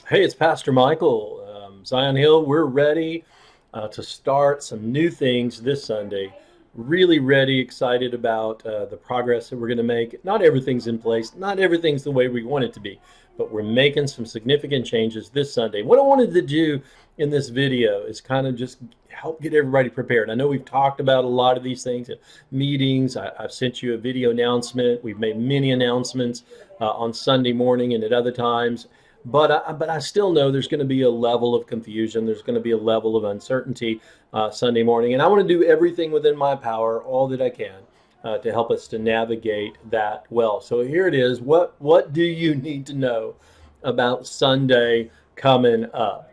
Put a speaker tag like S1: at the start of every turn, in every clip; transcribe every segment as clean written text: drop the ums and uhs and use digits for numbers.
S1: Hey, it's Pastor Michael. Zion Hill, we're ready to start some new things this Sunday. Really ready, excited about the progress that we're going to make. Not everything's in place, not everything's the way we want it to be, but we're making some significant changes this Sunday. What I wanted to do in this video is kind of just help get everybody prepared. I know we've talked about a lot of these things at meetings. I've sent you a video announcement. We've made many announcements on Sunday morning and at other times. But I still know there's going to be a level of confusion. There's going to be a level of uncertainty Sunday morning, and I want to do everything within my power, all that I can, to help us to navigate that well. So here it is. What do you need to know about Sunday coming up?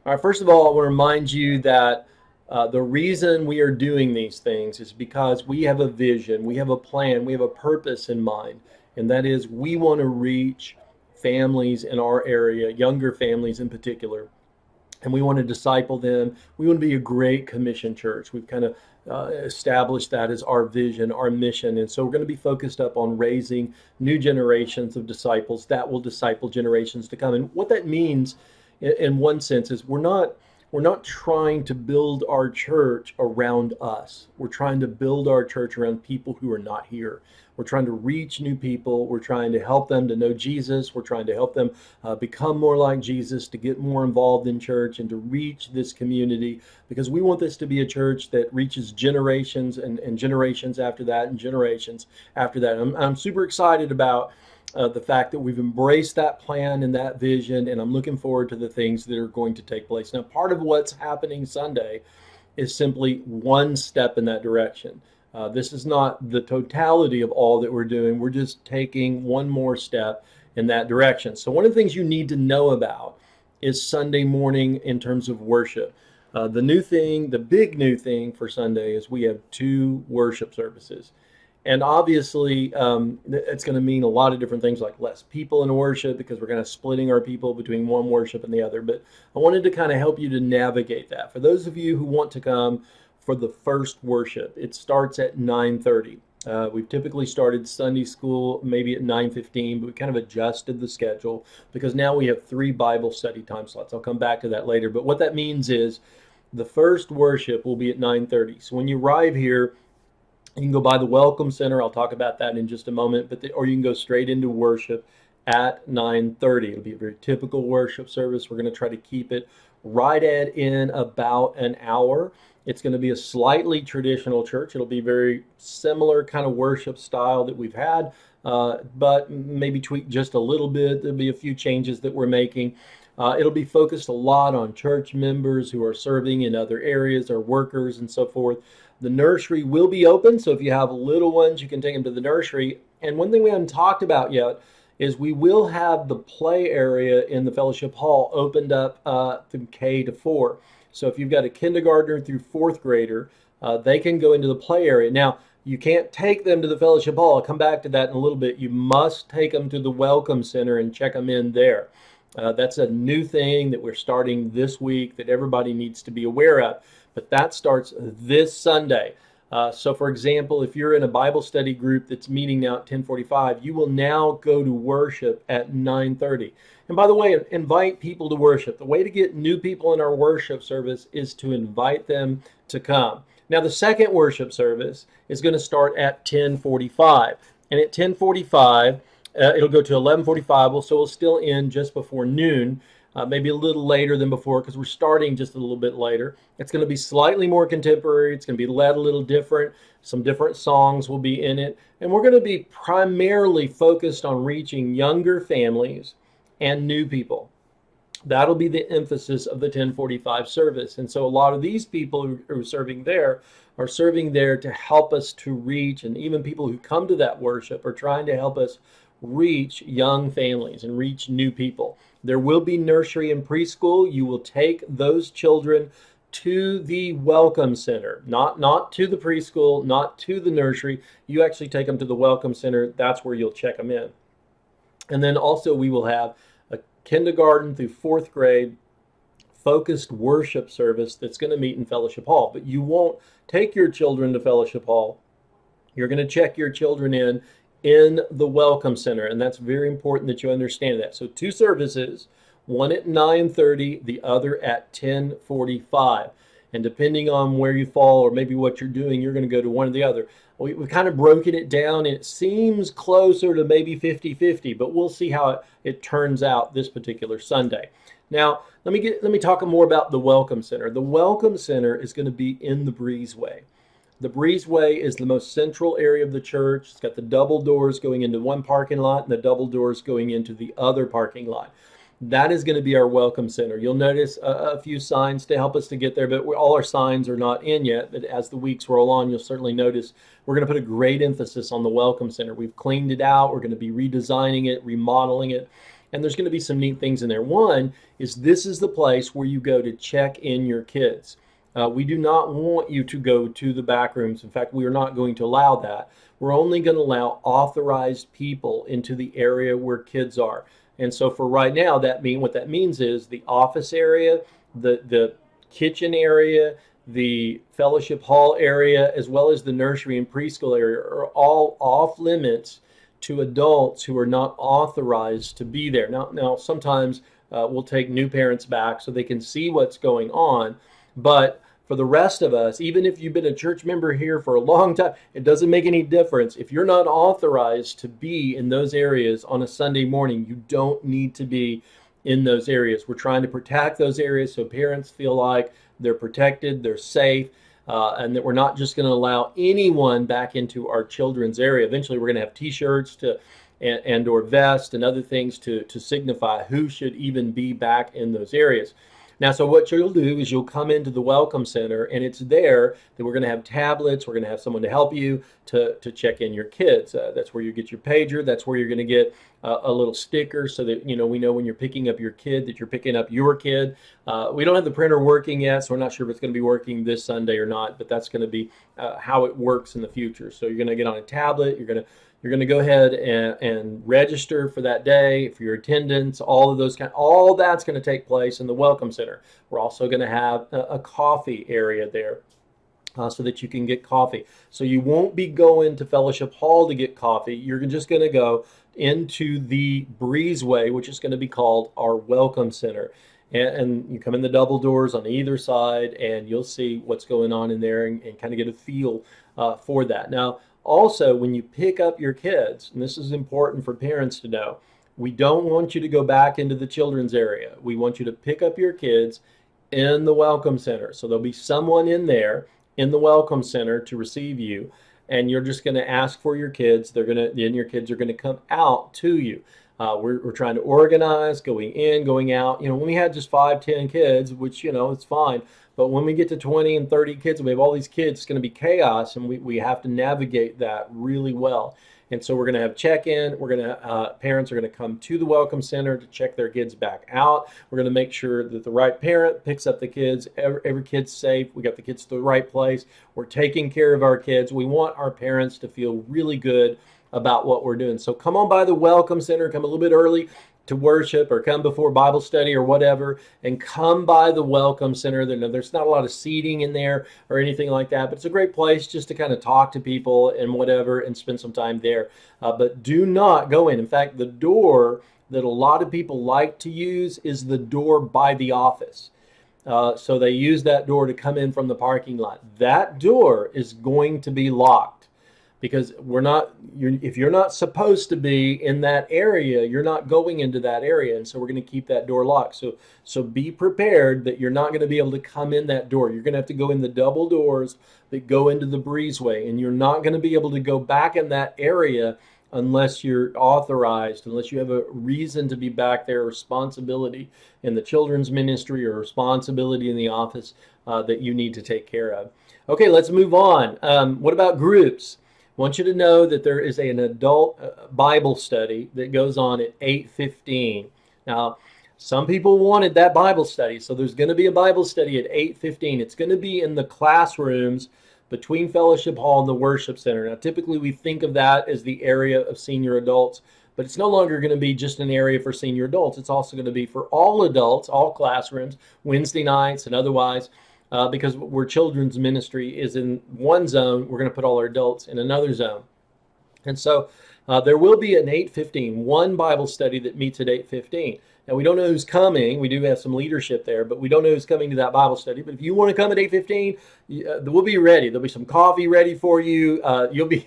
S1: All right. First of all, I want to remind you that the reason we are doing these things is because we have a vision, we have a plan, we have a purpose in mind, and that is we want to reach families in our area, younger families in particular, and we want to disciple them. We want to be a great commission church. We've kind of established that as our vision, our mission. And so we're going to be focused up on raising new generations of disciples that will disciple generations to come. And what that means, in one sense, is we're not trying to build our church around us. We're trying to build our church around people who are not here. We're trying to reach new people. We're trying to help them to know Jesus. We're trying to help them become more like Jesus, to get more involved in church and to reach this community, because we want this to be a church that reaches generations and generations after that and generations after that. I'm super excited about the fact that we've embraced that plan and that vision, and I'm looking forward to the things that are going to take place. Now, part of what's happening Sunday is simply one step in that direction. This is not the totality of all that we're doing. We're just taking one more step in that direction. So, one of the things you need to know about is Sunday morning in terms of worship. The new thing, the big new thing for Sunday is we have two worship services. And obviously, it's going to mean a lot of different things, like less people in worship, because we're kind of splitting our people between one worship and the other. But I wanted to kind of help you to navigate that. For those of you who want to come for the first worship, it starts at 9:30. We've typically started Sunday school maybe at 9:15, but we kind of adjusted the schedule because now we have three Bible study time slots. I'll come back to that later. But what that means is the first worship will be at 9:30. So when you arrive here, you can go by the Welcome Center. I'll talk about that in just a moment. Or you can go straight into worship at 9:30. It'll be a very typical worship service. We're going to try to keep it right in about an hour. It's going to be a slightly traditional church. It'll be very similar kind of worship style that we've had, but maybe tweak just a little bit. There'll be a few changes that we're making. It'll be focused a lot on church members who are serving in other areas, or workers and so forth. The nursery will be open, so if you have little ones, you can take them to the nursery. And one thing we haven't talked about yet is we will have the play area in the fellowship hall opened up from K to 4. So if you've got a kindergartner through fourth grader, they can go into the play area. Now, you can't take them to the fellowship hall. I'll come back to that in a little bit. You must take them to the Welcome Center and check them in there. That's a new thing that we're starting this week that everybody needs to be aware of. But that starts this Sunday. So, for example, if you're in a Bible study group that's meeting now at 10:45, you will now go to worship at 9:30. And by the way, invite people to worship. The way to get new people in our worship service is to invite them to come. Now, the second worship service is going to start at 10:45. And at 10:45, it'll go to 11:45, so we'll still end just before noon, maybe a little later than before because we're starting just a little bit later. It's going to be slightly more contemporary. It's going to be led a little different. Some different songs will be in it. And we're going to be primarily focused on reaching younger families and new people. That'll be the emphasis of the 10:45 service. And so a lot of these people who are serving there are serving there to help us to reach, and even people who come to that worship are trying to help us reach young families and reach new people. There will be nursery and preschool. You will take those children to the Welcome Center, not to the preschool, not to the nursery. You actually take them to the Welcome Center. That's where you'll check them in. And then also we will have a kindergarten through fourth grade focused worship service that's going to meet in Fellowship Hall. But you won't take your children to Fellowship Hall. You're going to check your children in the Welcome Center, and that's very important that you understand that. So two services, one at 9:30, the other at 10:45. And depending on where you fall or maybe what you're doing, you're going to go to one or the other. We've kind of broken it down, and it seems closer to maybe 50-50, but we'll see how it turns out this particular Sunday. Now, let me talk more about the Welcome Center. The Welcome Center is going to be in the breezeway. The breezeway is the most central area of the church. It's got the double doors going into one parking lot and the double doors going into the other parking lot. That is going to be our Welcome Center. You'll notice a few signs to help us to get there, but all our signs are not in yet. But as the weeks roll on, you'll certainly notice we're going to put a great emphasis on the Welcome Center. We've cleaned it out. We're going to be redesigning it, remodeling it, and there's going to be some neat things in there. One is this is the place where you go to check in your kids. We do not want you to go to the back rooms. In fact, we are not going to allow that. We're only going to allow authorized people into the area where kids are. And so for right now, what that means is the office area, the kitchen area, the fellowship hall area, as well as the nursery and preschool area are all off limits to adults who are not authorized to be there. Now sometimes we'll take new parents back so they can see what's going on, but for the rest of us, even if you've been a church member here for a long time, it doesn't make any difference. If you're not authorized to be in those areas on a Sunday morning, you don't need to be in those areas. We're trying to protect those areas so parents feel like they're protected, they're safe, and that we're not just going to allow anyone back into our children's area. Eventually, we're going to have T-shirts and or vests and other things to signify who should even be back in those areas. Now, so what you'll do is you'll come into the Welcome Center, and it's there that we're going to have tablets. We're going to have someone to help you to check in your kids. That's where you get your pager. That's where you're going to get a little sticker so that we know when you're picking up your kid that you're picking up your kid. We don't have the printer working yet, so we're not sure if it's going to be working this Sunday or not, but that's going to be how it works in the future. So you're going to get on a tablet. You're going to go ahead and register for that day, for your attendance, all that's going to take place in the Welcome Center. We're also going to have a coffee area there so that you can get coffee. So you won't be going to Fellowship Hall to get coffee. You're just going to go into the breezeway, which is going to be called our Welcome Center. And you come in the double doors on either side, and you'll see what's going on in there and kind of get a feel for that. Now, also, when you pick up your kids, and this is important for parents to know, we don't want you to go back into the children's area. We want you to pick up your kids in the Welcome Center. So there'll be someone in there in the Welcome Center to receive you, and you're just going to ask for your kids. Then your kids are going to come out to you. We're trying to organize going in, going out. When we had just 5, 10 kids, which it's fine. But when we get to 20 and 30 kids, we have all these kids, it's going to be chaos, and we have to navigate that really well. And so we're going to have check-in. Parents are going to come to the Welcome Center to check their kids back out. We're going to make sure that the right parent picks up the kids. Every kid's safe. We got the kids to the right place. We're taking care of our kids. We want our parents to feel really good about what we're doing. So come on by the Welcome Center. Come a little bit early to worship, or come before Bible study or whatever, and come by the Welcome Center. There's not a lot of seating in there or anything like that, but it's a great place just to kind of talk to people and whatever and spend some time there. But do not go in. In fact, the door that a lot of people like to use is the door by the office. So they use that door to come in from the parking lot. That door is going to be locked, because if you're not supposed to be in that area, you're not going into that area. And so we're going to keep that door locked. So be prepared that you're not going to be able to come in that door. You're going to have to go in the double doors that go into the breezeway. And you're not going to be able to go back in that area unless you're authorized, unless you have a reason to be back there, responsibility in the children's ministry or responsibility in the office that you need to take care of. Okay, let's move on. What about groups? I want you to know that there is an adult Bible study that goes on at 8:15. Now, some people wanted that Bible study, so there's going to be a Bible study at 8:15. It's going to be in the classrooms between Fellowship Hall and the Worship Center. Now, typically we think of that as the area of senior adults, but it's no longer going to be just an area for senior adults. It's also going to be for all adults, all classrooms, Wednesday nights and otherwise. Because where children's ministry is in one zone, we're going to put all our adults in another zone. And so There will be an 8:15, one Bible study that meets at 8:15. Now, we don't know who's coming. We do have some leadership there, but we don't know who's coming to that Bible study. But if you want to come at 8:15, we'll be ready. There'll be some coffee ready for you. You'll be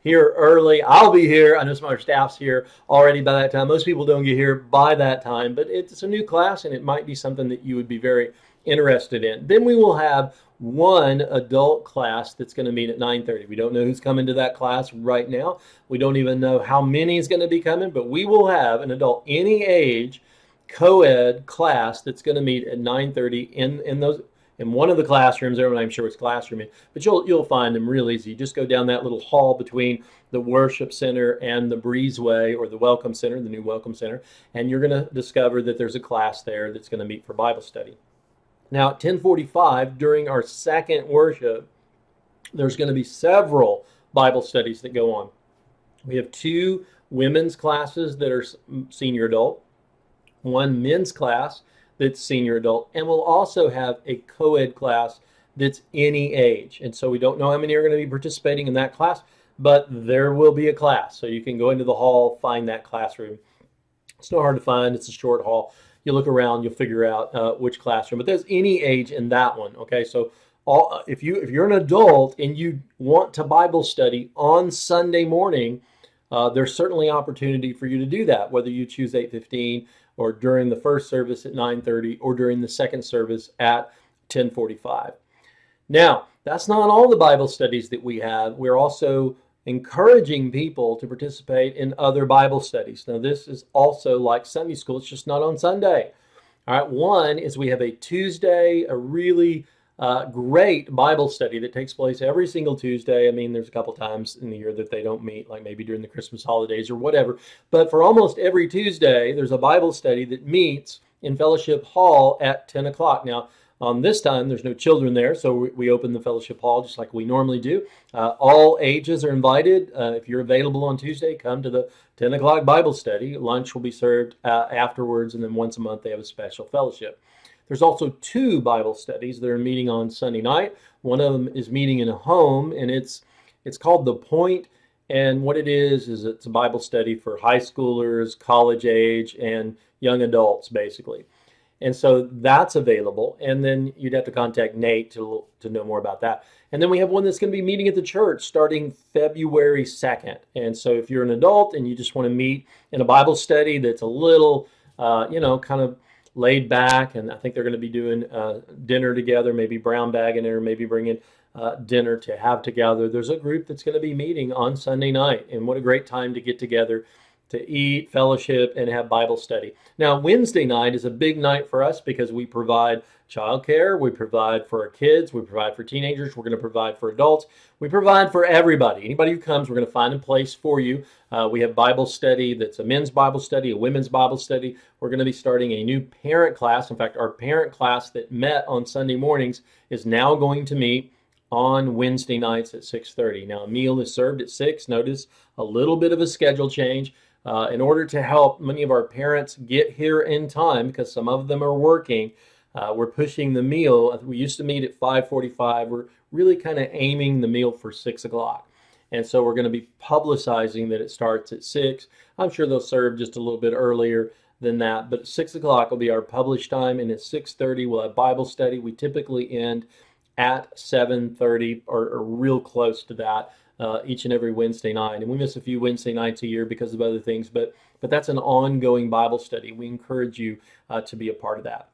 S1: here early. I'll be here. I know some of our staff's here already by that time. Most people don't get here by that time, but it's a new class, and it might be something that you would be very interested in. Then we will have one adult class that's going to meet at 9:30. We don't know who's coming to that class right now. We don't even know how many is going to be coming, but we will have an adult, any age, co-ed class that's going to meet at 9:30 in one of the classrooms. Everyone, I'm sure which classroom, but you'll find them real easy. You just go down that little hall between the worship center and the breezeway, or the welcome center, the new welcome center, and you're going to discover that there's a class there that's going to meet for Bible study. Now at 10:45, during our second worship, there's going to be several Bible studies that go on. We have two women's classes that are senior adult, one men's class that's senior adult, and we'll also have a co-ed class that's any age. And so we don't know how many are going to be participating in that class, but there will be a class. So you can go into the hall, find that classroom. It's not hard to find. It's a short hall. You look around, you'll figure out which classroom. But there's any age in that one. Okay, so if you're an adult and you want to Bible study on Sunday morning, there's certainly opportunity for you to do that, whether you choose 8:15 or during the first service at 9:30 or during the second service at 10:45. Now, that's not all the Bible studies that we have. We're also encouraging people to participate in other Bible studies. Now, this is also like Sunday school. It's just not on Sunday. All right, one is we have a Tuesday, a really great Bible study that takes place every single Tuesday. I mean, there's a couple times in the year that they don't meet, like maybe during the Christmas holidays or whatever. But for almost every Tuesday, there's a Bible study that meets in Fellowship Hall at 10 o'clock. Now, this time, there's no children there, so we open the Fellowship Hall just like we normally do. All ages are invited. If you're available on Tuesday, come to the 10 o'clock Bible study. Lunch will be served afterwards, and then once a month they have a special fellowship. There's also two Bible studies that are meeting on Sunday night. One of them is meeting in a home, and it's called The Point. And what it is it's a Bible study for high schoolers, college age, and young adults, basically. And so that's available. And then you'd have to contact Nate to know more about that. And then we have one that's going to be meeting at the church starting February 2nd. And so if you're an adult and you just want to meet in a Bible study that's a little, kind of laid back, and I think they're going to be doing dinner together, maybe brown bagging it, or maybe bringing dinner to have together. There's a group that's going to be meeting on Sunday night, and what a great time to get together to eat, fellowship, and have Bible study. Now, Wednesday night is a big night for us because we provide childcare, we provide for our kids, we provide for teenagers, we're going to provide for adults, we provide for everybody. Anybody who comes, we're going to find a place for you. We have Bible study that's a men's Bible study, a women's Bible study. We're going to be starting a new parent class. In fact, our parent class that met on Sunday mornings is now going to meet on Wednesday nights at 6:30. Now, a meal is served at 6. Notice a little bit of a schedule change. In order to help many of our parents get here in time, because some of them are working, we're pushing the meal. We used to meet at 5:45. We're really kind of aiming the meal for 6 o'clock. And so we're going to be publicizing that it starts at 6. I'm sure they'll serve just a little bit earlier than that, but 6 o'clock will be our published time, and at 6:30 we'll have Bible study. We typically end at 7:30 or real close to that. Each and every Wednesday night. And we miss a few Wednesday nights a year because of other things, but that's an ongoing Bible study. We encourage you to be a part of that.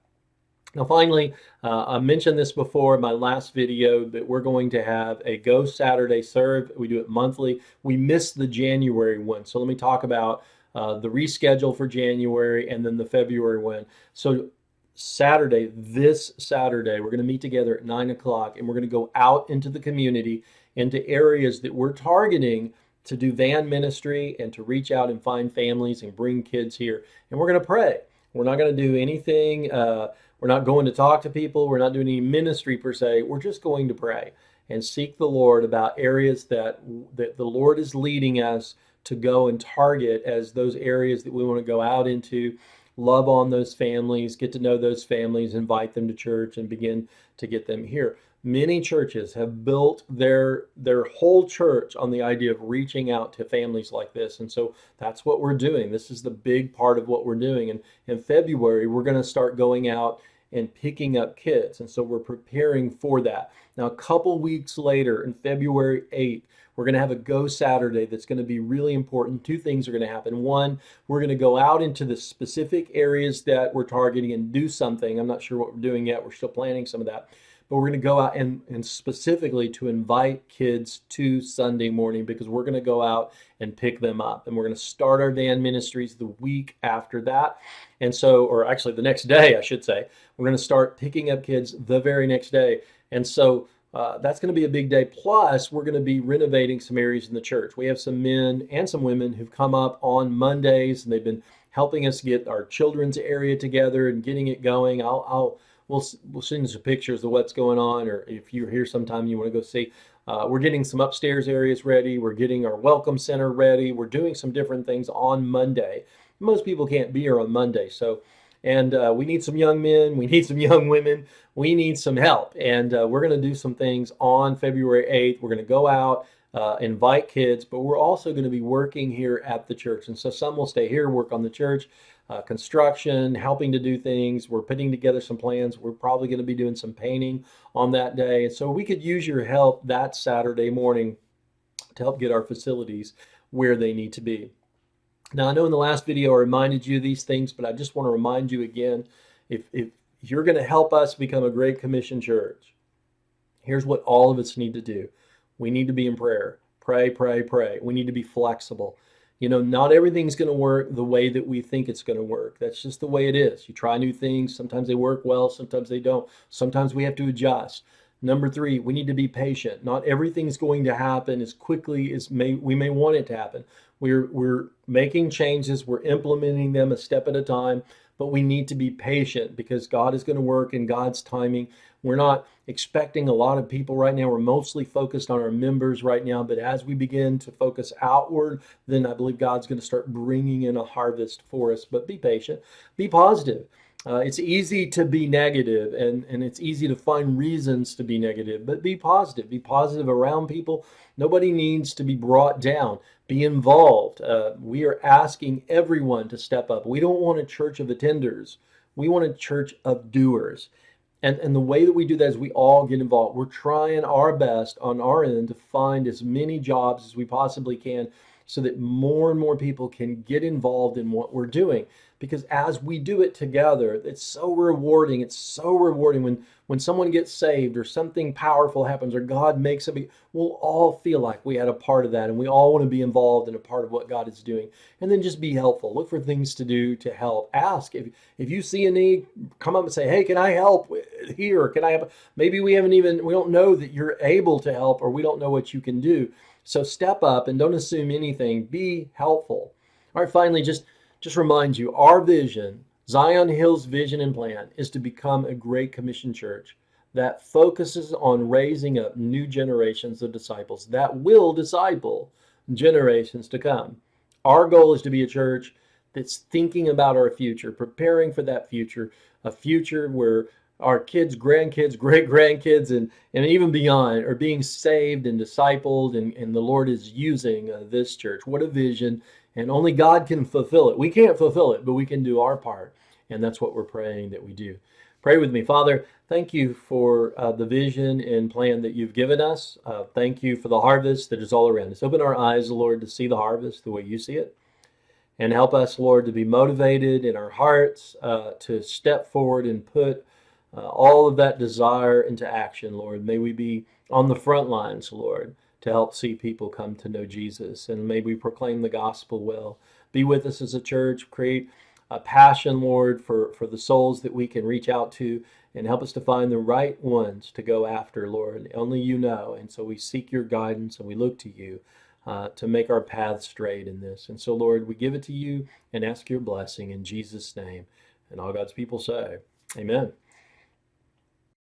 S1: Now, finally, I mentioned this before in my last video, that we're going to have a Go Saturday Serve. We do it monthly. We missed the January one. So let me talk about the reschedule for January and then the February one. So this Saturday, we're going to meet together at 9 o'clock, and we're going to go out into the community, into areas that we're targeting to do van ministry and to reach out and find families and bring kids here. And we're going to pray. We're not going to do anything. We're not going to talk to people. We're not doing any ministry per se. We're just going to pray and seek the Lord about areas that the Lord is leading us to go and target as those areas that we want to go out into, love on those families, get to know those families, invite them to church, and begin to get them here. Many churches have built their whole church on the idea of reaching out to families like this. And so that's what we're doing. This is the big part of what we're doing. And in February, we're going to start going out and picking up kids. And so we're preparing for that. Now, a couple weeks later, in February 8th, we're going to have a Go Saturday that's going to be really important. Two things are going to happen. One, we're going to go out into the specific areas that we're targeting and do something. I'm not sure what we're doing yet. We're still planning some of that. But we're going to go out and specifically to invite kids to Sunday morning, because we're going to go out and pick them up. And we're going to start our van ministries the week after that. And so, or actually the next day, I should say, we're going to start picking up kids the very next day. And so that's going to be a big day. Plus, we're going to be renovating some areas in the church. We have some men and some women who've come up on Mondays, and they've been helping us get our children's area together and getting it going. We'll send you some pictures of what's going on, or if you're here sometime you want to go see. We're getting some upstairs areas ready. We're getting our welcome center ready. We're doing some different things on Monday. Most people can't be here on Monday, so. And we need some young men. We need some young women. We need some help. And we're going to do some things on February 8th. We're going to go out, invite kids, but we're also going to be working here at the church. And so some will stay here, work on the church, construction, helping to do things. We're putting together some plans. We're probably going to be doing some painting on that day. And so we could use your help that Saturday morning to help get our facilities where they need to be. Now, I know in the last video I reminded you of these things, but I just want to remind you again, if you're going to help us become a Great Commission church, here's what all of us need to do. We need to be in prayer. Pray, pray, pray. We need to be flexible. You know, not everything's going to work the way that we think it's going to work. That's just the way it is. You try new things. Sometimes they work well. Sometimes they don't. Sometimes we have to adjust. Number three, we need to be patient. Not everything's going to happen as quickly as we may want it to happen. We're making changes. We're implementing them a step at a time, but we need to be patient because God is going to work in God's timing. We're not expecting a lot of people right now. We're mostly focused on our members right now, but as we begin to focus outward, then I believe God's going to start bringing in a harvest for us. But be patient, be positive. It's easy to be negative, and it's easy to find reasons to be negative, but be positive. Be positive around people. Nobody needs to be brought down. Be involved. We are asking everyone to step up. We don't want a church of attenders. We want a church of doers. And the way that we do that is we all get involved. We're trying our best on our end to find as many jobs as we possibly can so that more and more people can get involved in what we're doing. Because as we do it together, it's so rewarding. It's so rewarding when someone gets saved or something powerful happens or God makes it. We'll all feel like we had a part of that, and we all want to be involved in a part of what God is doing. And then just be helpful. Look for things to do to help. Ask if you see a need, come up and say, "Hey, can I help here? Can I help?" Maybe we don't know that you're able to help, or we don't know what you can do. So step up and don't assume anything. Be helpful. All right, finally, just remind you, our vision, Zion Hill's vision and plan, is to become a Great Commission church that focuses on raising up new generations of disciples that will disciple generations to come. Our goal is to be a church that's thinking about our future, preparing for that future, a future where our kids, grandkids, great-grandkids, and even beyond are being saved and discipled, and the Lord is using this church. What a vision, and only God can fulfill it. We can't fulfill it, but we can do our part, and that's what we're praying that we do. Pray with me. Father, thank you for the vision and plan that you've given us. Thank you for the harvest that is all around us. Open our eyes, Lord, to see the harvest the way you see it. And help us, Lord, to be motivated in our hearts to step forward and put all of that desire into action, Lord. May we be on the front lines, Lord, to help see people come to know Jesus. And may we proclaim the gospel well. Be with us as a church. Create a passion, Lord, for the souls that we can reach out to, and help us to find the right ones to go after, Lord. Only you know. And so we seek your guidance and we look to you to make our path straight in this. And so, Lord, we give it to you and ask your blessing in Jesus' name. And all God's people say, amen.